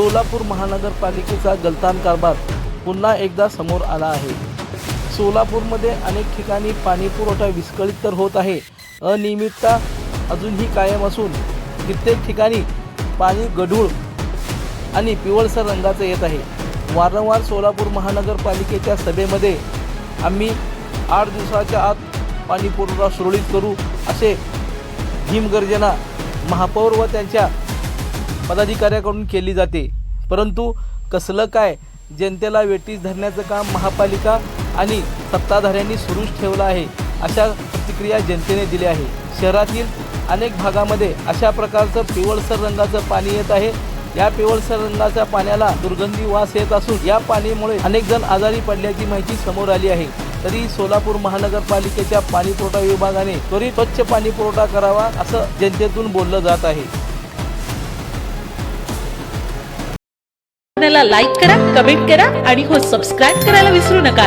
सोलापूर महानगरपालिकेचा गलतान कारभार पुन्हा एकदा समोर आला आहे। सोलापूरमध्ये अनेक ठिकाणी पाणी पुरवठा विस्कळीत तर होत आहे, अनियमितता अजूनही कायम असून कित्येक ठिकाणी पाणी गढूळ आणि पिवळसर रंगाचं येत आहे। वारंवार सोलापूर महानगरपालिकेच्या सभेमध्ये आम्ही 8 दिवसाच्या आत पाणी पुरवठा सुरळीत करू असे भीमगर्जना महापौर व त्यांच्या पदाधिकाऱ्याकडून केली जाते, परंतु कसलं काय जनतेला वेठीस धरण्याचं काम महापालिका आणि सत्ताधाऱ्यांनी सुरूच ठेवलं आहे, अशा प्रतिक्रिया जनतेने दिल्या आहे। शहरातील अनेक भागामध्ये अशा प्रकारचं पिवळसर रंगाचं पाणी येत आहे। या पिवळसर रंगाच्या पाण्याला दुर्गंधी वास येत असून या पाण्यामुळे अनेक जण आजारी पडल्याची माहिती समोर आली आहे। तरी सोलापूर महानगरपालिकेच्या पाणी पुरवठा विभागाने त्वरित स्वच्छ पाणी पुरवठा करावा असं जनतेतून बोललं जात आहे। लाईक करा, कमेंट करा आणि हो सबस्क्राईब करायला विसरू नका।